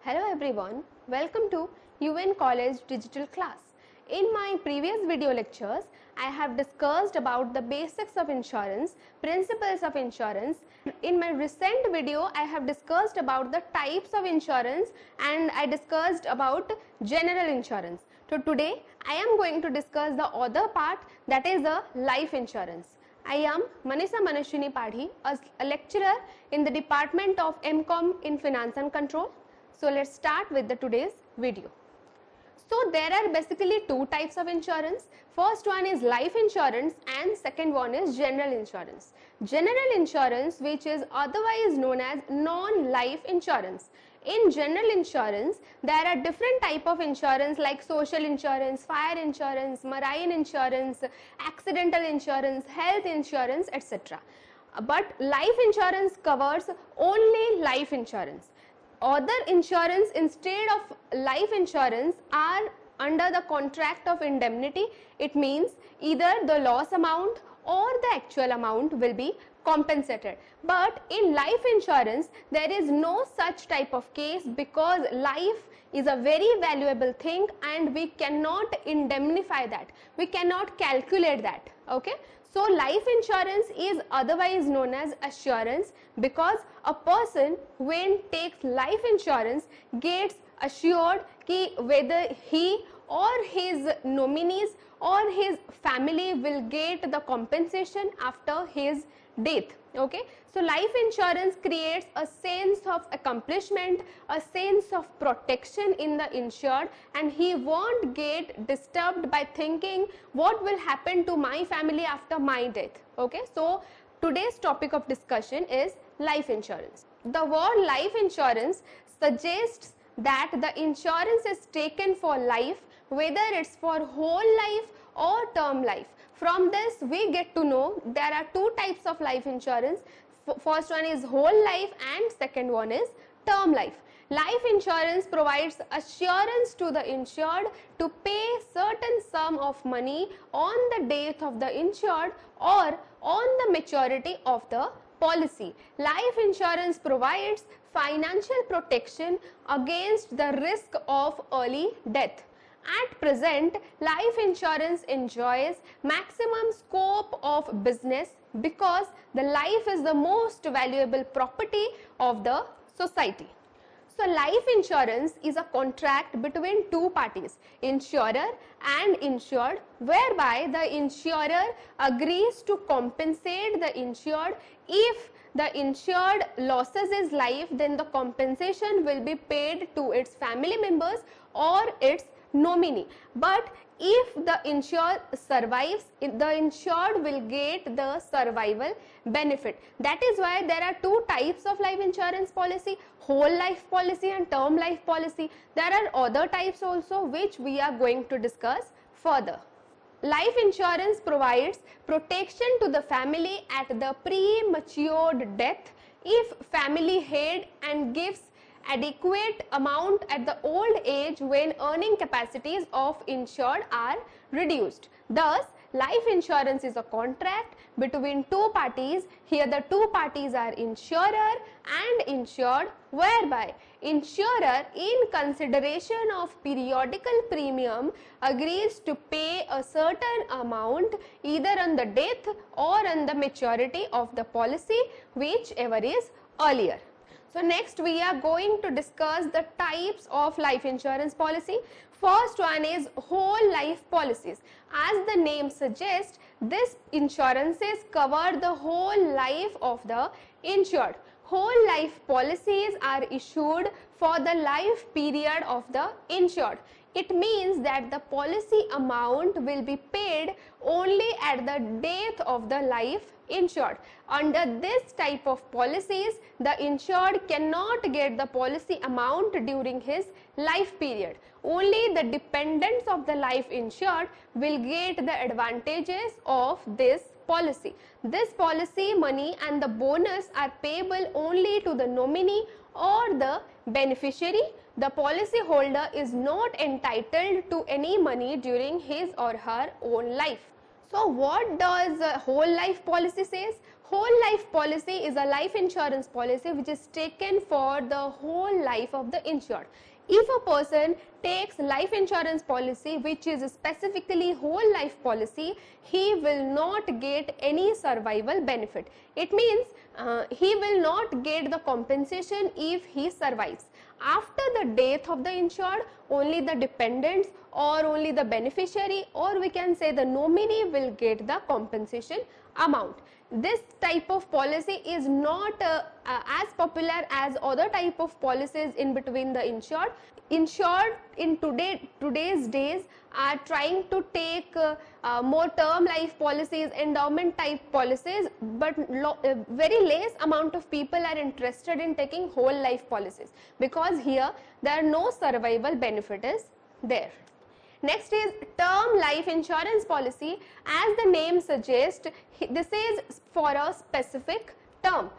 Hello everyone, welcome to UN College Digital Class. In my previous video lectures, I have discussed about the basics of insurance, principles of insurance. In my recent video, I have discussed about the types of insurance and I discussed about general insurance. So today, I am going to discuss the other part, that is the life insurance. I am Manisha Manashwini Padhi, a lecturer in the Department of MCom in Finance and Control. So let's start with the today's video. So there are basically two types of insurance. First one is life insurance and second one is general insurance. General insurance, which is otherwise known as non-life insurance. In general insurance, there are different type of insurance like social insurance, fire insurance, marine insurance, accidental insurance, health insurance, etc. But life insurance covers only life insurance. Other insurance instead of life insurance are under the contract of indemnity. It means either the loss amount or the actual amount will be compensated. But in life insurance, there is no such type of case because life is a very valuable thing and we cannot indemnify that. We cannot calculate that. Okay. So life insurance is otherwise known as assurance because a person when takes life insurance gets assured ki whether he or his nominees or his family will get the compensation after his death. Okay, so life insurance creates a sense of accomplishment, a sense of protection in the insured, and he won't get disturbed by thinking what will happen to my family after my death. Okay, so today's topic of discussion is life insurance. The word life insurance suggests that the insurance is taken for life, whether it's for whole life or term life. From this we get to know there are two types of life insurance. First one is whole life and second one is term life. Life insurance provides assurance to the insured to pay certain sum of money on the death of the insured or on the maturity of the policy. Life insurance provides financial protection against the risk of early death. At present, life insurance enjoys maximum scope of business because the life is the most valuable property of the society. So life insurance is a contract between two parties, insurer and insured, whereby the insurer agrees to compensate the insured. If the insured loses his life, then the compensation will be paid to its family members or its nominee. But if the insured survives, the insured will get the survival benefit. That is why there are two types of life insurance policy, whole life policy and term life policy. There are other types also which we are going to discuss further. Life insurance provides protection to the family at the premature death if family head and gives adequate amount at the old age when earning capacities of insured are reduced. Thus, life insurance is a contract between two parties. Here the two parties are insurer and insured, whereby insurer in consideration of periodical premium agrees to pay a certain amount either on the death or on the maturity of the policy, whichever is earlier. So next we are going to discuss the types of life insurance policy. First one is whole life policies. As the name suggests, this insurances cover the whole life of the insured. Whole life policies are issued for the life period of the insured. It means that the policy amount will be paid only at the death of the life insured. Under this type of policies, the insured cannot get the policy amount during his life period. Only the dependents of the life insured will get the advantages of this policy. This policy money and the bonus are payable only to the nominee or the beneficiary. The policy holder is not entitled to any money during his or her own life. So what does whole life policy says? Whole life policy is a life insurance policy which is taken for the whole life of the insured. If a person takes life insurance policy which is specifically whole life policy, he will not get any survival benefit. It means he will not get the compensation if he survives. After the death of the insured, only the dependents or only the beneficiary, or we can say the nominee, will get the compensation amount. This type of policy is not as popular as other type of policies in between the insured. Insured in today's days are trying to take more term life policies, endowment type policies, but very less amount of people are interested in taking whole life policies, because here there are no survival benefit is there. Next is term life insurance policy. As the name suggests, this is for a specific term.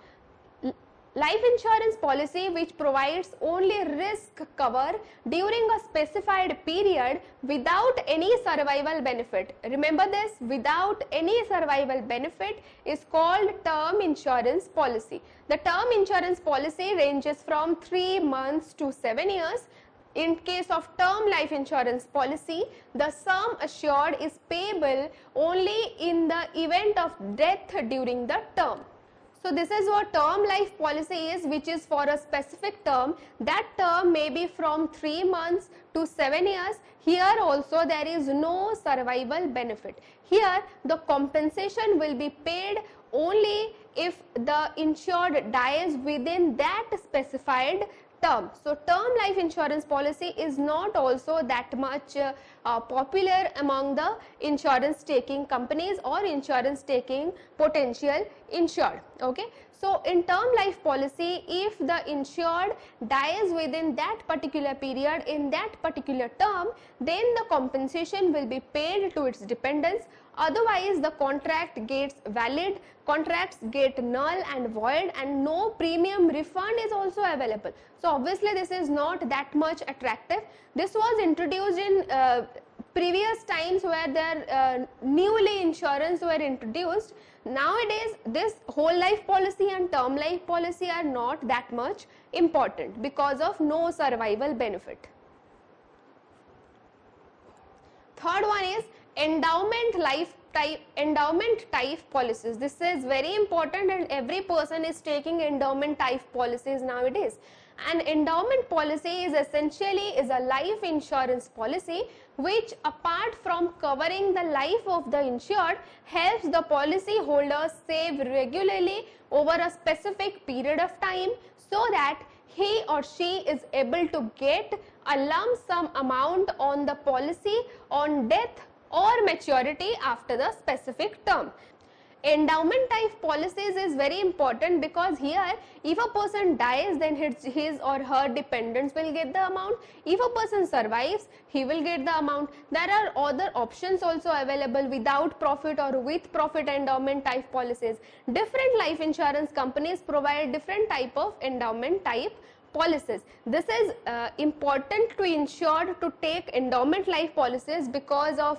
Life insurance policy which provides only risk cover during a specified period without any survival benefit. Remember this, without any survival benefit is called term insurance policy. The term insurance policy ranges from 3 months to 7 years. In case of term life insurance policy, the sum assured is payable only in the event of death during the term. So this is what term life policy is, which is for a specific term. That term may be from 3 months to 7 years. Here also there is no survival benefit. Here the compensation will be paid only if the insured dies within that specified term. So term life insurance policy is not also that much popular among the insurance taking companies or insurance taking potential insured. Okay, so in term life policy, if the insured dies within that particular period in that particular term, then the compensation will be paid to its dependents. Otherwise the contract gets valid, contracts get null and void, and no premium refund is also available. So obviously this is not that much attractive. This was introduced in previous times where there newly insurance were introduced. Nowadays this whole life policy and term life policy are not that much important because of no survival benefit. Third one is endowment type policies. This is very important and every person is taking endowment type policies nowadays. An endowment policy is essentially a life insurance policy which, apart from covering the life of the insured, helps the policy holder save regularly over a specific period of time so that he or she is able to get a lump sum amount on the policy on death or maturity after the specific term. Endowment type policies is very important because here if a person dies, then his or her dependents will get the amount. If a person survives, he will get the amount. There are other options also available without profit or with profit endowment type policies. Different life insurance companies provide different type of endowment type policies. This is important to ensure to take endowment life policies because of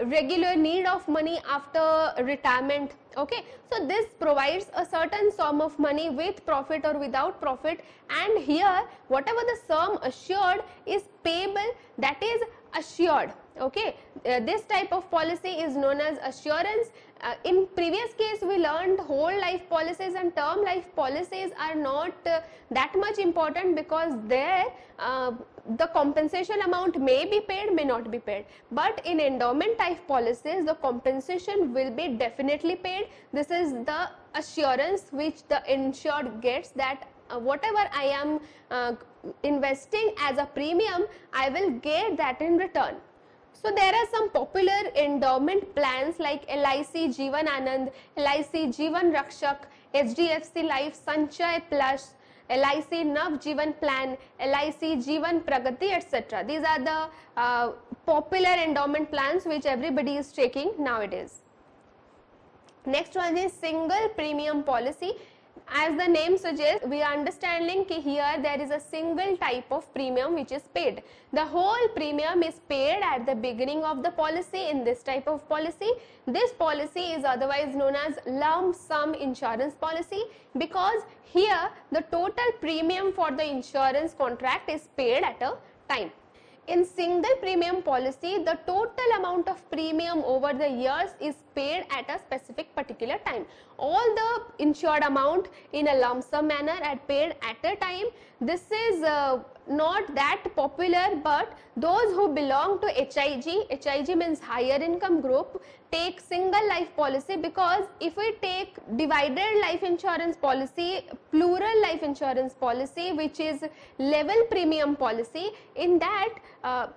regular need of money after retirement. Okay, so this provides a certain sum of money with profit or without profit, and here whatever the sum assured is payable, that is assured. Okay, this type of policy is known as assurance. In previous case we learned whole life policies and term life policies are not that much important because there the compensation amount may be paid, may not be paid, but in endowment type policies the compensation will be definitely paid. This is the assurance which the insured gets, that whatever I am investing as a premium, I will get that in return. So there are some popular endowment plans like LIC Jeevan Anand, LIC Jeevan Rakshak, HDFC Life Sanchay Plus, LIC Nav Jeevan Plan, LIC Jeevan Pragati, etc. These are the popular endowment plans which everybody is taking nowadays. Next one is single premium policy. As the name suggests, we are understanding that here there is a single type of premium which is paid. The whole premium is paid at the beginning of the policy in this type of policy. This policy is otherwise known as lump sum insurance policy, because here the total premium for the insurance contract is paid at a time. In single premium policy, the total amount of premium over the years is paid at a specific particular time. All the insured amount in a lump sum manner are paid at a time. This is not that popular, but those who belong to HIG means higher income group, take single life policy, because if we take divided life insurance policy, plural life insurance policy, which is level premium policy, in that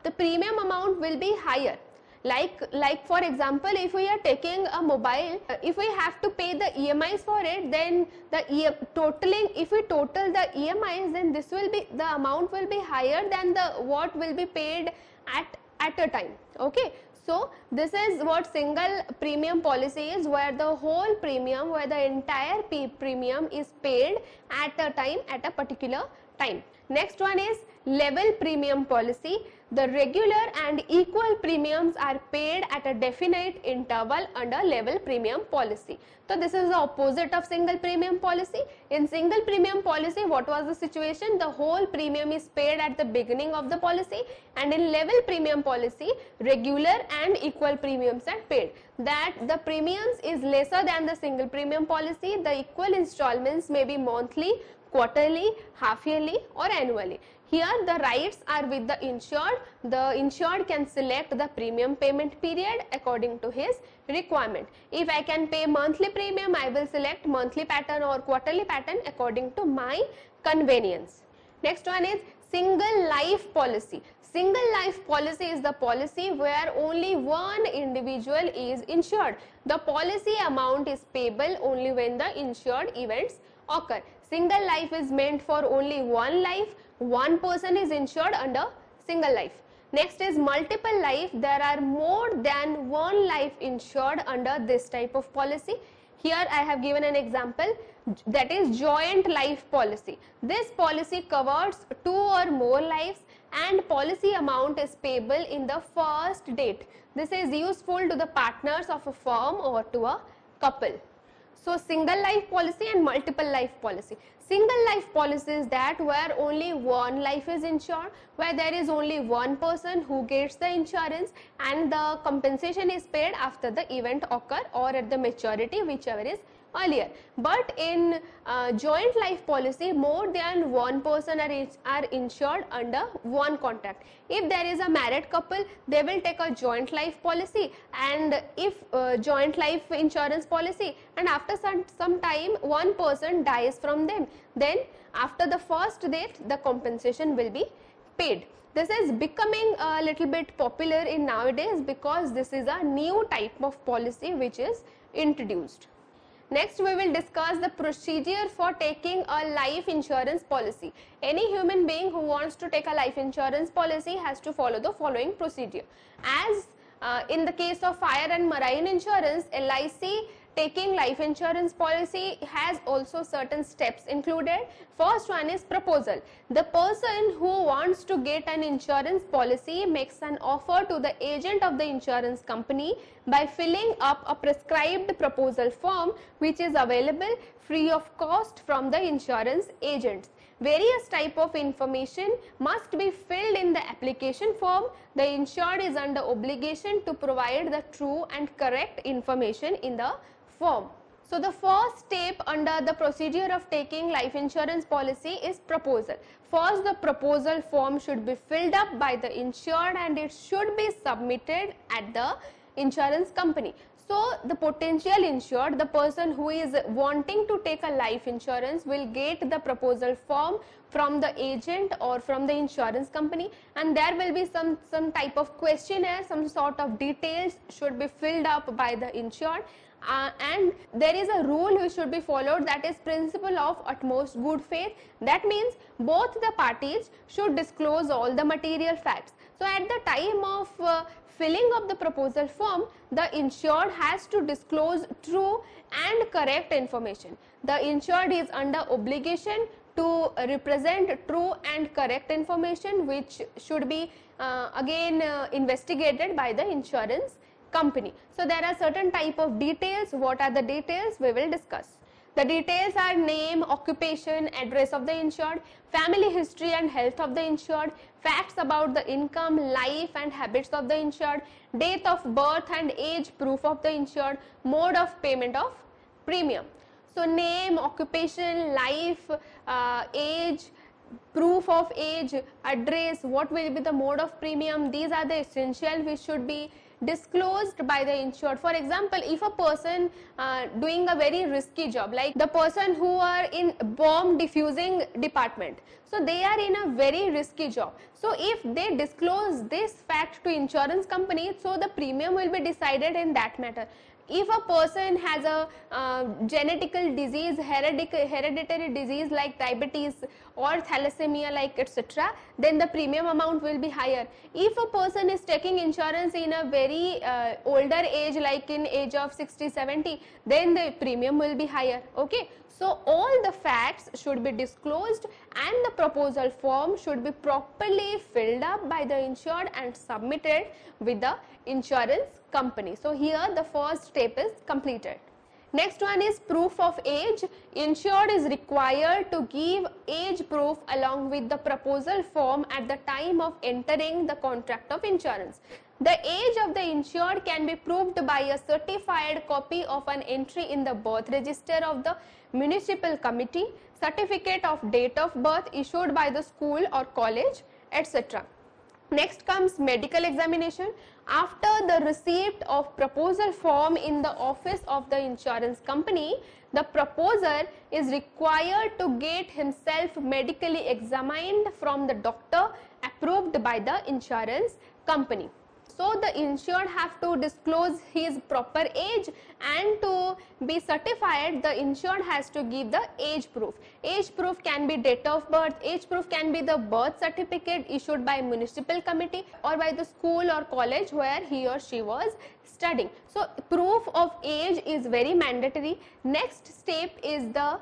the premium amount will be higher. Like for example, if we are taking a mobile, if we have to pay the EMIs for it, then if we total the EMIs, then this will be, the amount will be higher than the what will be paid at a time. Okay, so this is what single premium policy is, where the whole premium, where the entire premium is paid at a time, at a particular time. Next one is level premium policy. The regular and equal premiums are paid at a definite interval under level premium policy. So this is the opposite of single premium policy. In single premium policy, what was the situation? The whole premium is paid at the beginning of the policy, and in level premium policy, regular and equal premiums are paid. That the premiums is lesser than the single premium policy. The equal installments may be monthly, quarterly, half yearly or annually. Here the rights are with the insured. The insured can select the premium payment period according to his requirement. If I can pay monthly premium, I will select monthly pattern or quarterly pattern according to my convenience. Next one is single life policy. Single life policy is the policy where only one individual is insured. The policy amount is payable only when the insured events occur. Single life is meant for only one life. One person is insured under single life. Next is multiple life. There are more than one life insured under this type of policy. Here I have given an example, that is joint life policy. This policy covers 2 or more lives, and policy amount is payable in the first date. This is useful to the partners of a firm or to a couple. So single life policy and multiple life policy. Single life policy is that where only one life is insured, where there is only one person who gets the insurance, and the compensation is paid after the event occur or at the maturity, whichever is earlier. But in joint life policy, more than one person are insured under one contract. If there is a married couple, they will take a joint life policy, and if joint life insurance policy, and after some time one person dies from them, then after the first date the compensation will be paid. This is becoming a little bit popular in nowadays because this is a new type of policy which is introduced. Next, we will discuss the procedure for taking a life insurance policy. Any human being who wants to take a life insurance policy has to follow the following procedure. As in the case of fire and marine insurance, LIC taking life insurance policy has also certain steps included. First one is proposal. The person who wants to get an insurance policy makes an offer to the agent of the insurance company by filling up a prescribed proposal form which is available free of cost from the insurance agents. Various type of information must be filled in the application form. The insured is under obligation to provide the true and correct information in the form. So the first step under the procedure of taking life insurance policy is proposal. First, the proposal form should be filled up by the insured and it should be submitted at the insurance company. So the potential insured, the person who is wanting to take a life insurance, will get the proposal form from the agent or from the insurance company, and there will be some type of questionnaire, some sort of details should be filled up by the insured. And there is a rule which should be followed, that is principle of utmost good faith. That means both the parties should disclose all the material facts. So at the time of filling of the proposal form, the insured has to disclose true and correct information. The insured is under obligation to represent true and correct information, which should be again investigated by the insurance company. So there are certain type of details. What are the details? We will discuss. The details are name, occupation, address of the insured, family history and health of the insured, facts about the income, life and habits of the insured, date of birth and age proof of the insured, mode of payment of premium. So name, occupation, life, age, proof of age, address, what will be the mode of premium, these are the essential which should be disclosed by the insured. For example, if a person doing a very risky job, like the person who are in bomb diffusing department, so they are in a very risky job. So if they disclose this fact to insurance company, so the premium will be decided in that matter. If a person has a genetical disease, hereditary disease like diabetes or thalassemia like etc., then the premium amount will be higher. If a person is taking insurance in a very older age, like in age of 60-70, then the premium will be higher. Okay. So all the facts should be disclosed and the proposal form should be properly filled up by the insured and submitted with the insurance company. So here the first step is completed. Next one is proof of age. Insured is required to give age proof along with the proposal form at the time of entering the contract of insurance. The age of the insured can be proved by a certified copy of an entry in the birth register of the municipal committee, certificate of date of birth issued by the school or college, etc. Next comes medical examination. After the receipt of proposal form in the office of the insurance company, the proposer is required to get himself medically examined from the doctor approved by the insurance company. So the insured have to disclose his proper age, and to be certified, the insured has to give the age proof. Age proof can be date of birth, age proof can be the birth certificate issued by municipal committee or by the school or college where he or she was studying. So proof of age is very mandatory. Next step is the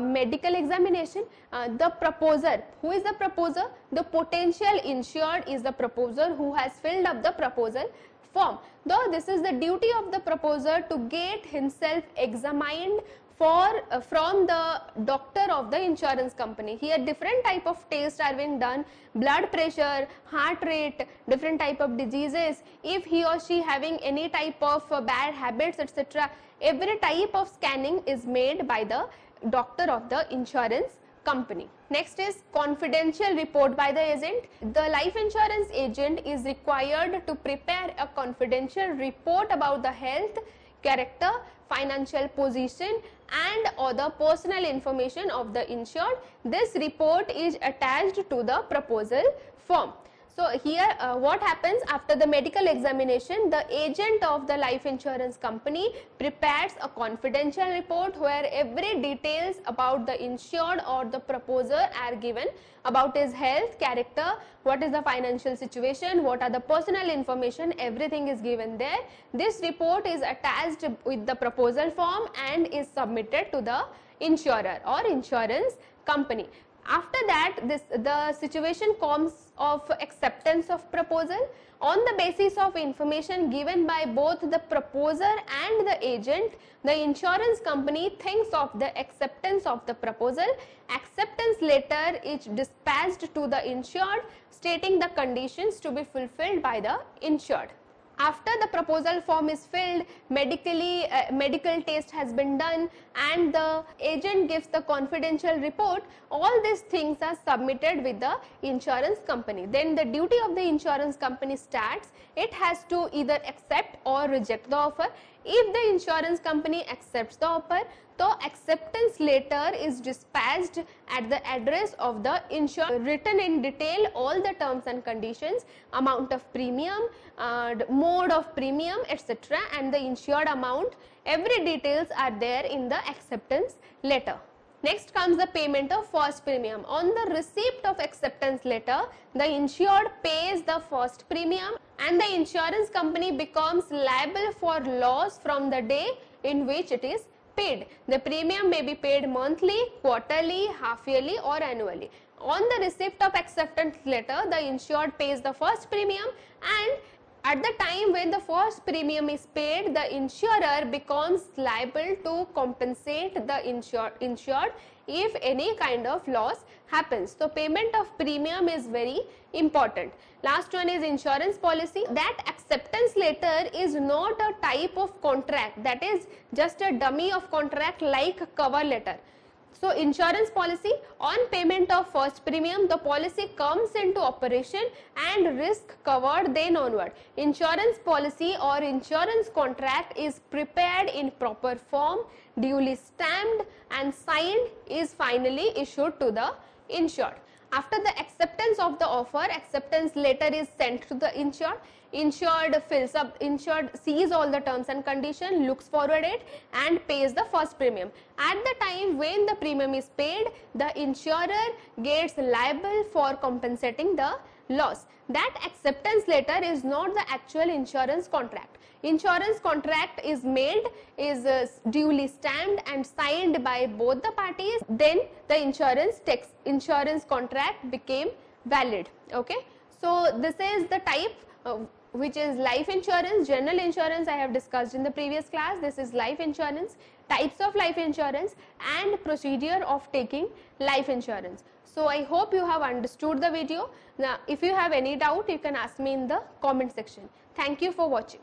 medical examination. The proposer, who is the proposer? The potential insured is the proposer who has filled up the proposal form. Though this is the duty of the proposer to get himself examined from the doctor of the insurance company. Here different type of tests are being done: blood pressure, heart rate, different type of diseases, if he or she having any type of bad habits, etc. Every type of scanning is made by the doctor of the insurance company. Next is confidential report by the agent. The life insurance agent is required to prepare a confidential report about the health, character, financial position and other personal information of the insured. This report is attached to the proposal form. So here what happens after the medical examination, the agent of the life insurance company prepares a confidential report where every details about the insured or the proposer are given, about his health, character, what is the financial situation, what are the personal information, everything is given there. This report is attached with the proposal form and is submitted to the insurer or insurance company. After that, the situation comes of acceptance of proposal. On the basis of information given by both the proposer and the agent, the insurance company thinks of the acceptance of the proposal. Acceptance letter is dispatched to the insured stating the conditions to be fulfilled by the insured. After the proposal form is filled, medical test has been done and the agent gives the confidential report, all these things are submitted with the insurance company. Then the duty of the insurance company starts. It has to either accept or reject the offer. If the insurance company accepts the offer, the acceptance letter is dispatched at the address of the insured, written in detail all the terms and conditions, amount of premium, mode of premium, etc. and the insured amount. Every details are there in the acceptance letter. Next comes the payment of first premium. On the receipt of acceptance letter, the insured pays the first premium and the insurance company becomes liable for loss from the day in which it is paid. The premium may be paid monthly, quarterly, half yearly or annually. On the receipt of acceptance letter, the insured pays the first premium, and at the time when the first premium is paid, the insurer becomes liable to compensate the insured if any kind of loss happens. So payment of premium is very important. Last one is insurance policy. That acceptance letter is not a type of contract, that is just a dummy of contract like cover letter. So insurance policy, on payment of first premium, the policy comes into operation and risk covered then onward. Insurance policy or insurance contract is prepared in proper form, duly stamped and signed, is finally issued to the insured. After the acceptance of the offer, acceptance letter is sent to the insured. Insured fills up, insured sees all the terms and conditions, looks forward it and pays the first premium. At the time when the premium is paid, the insurer gets liable for compensating the loss. That acceptance letter is not the actual insurance contract. Insurance contract is made, is duly stamped and signed by both the parties, then the insurance contract became valid. Okay, so this is the type which is life insurance. General insurance I have discussed in the previous class. This is life insurance, types of life insurance and procedure of taking life insurance. So I hope you have understood the video. Now if you have any doubt, you can ask me in the comment section. Thank you for watching.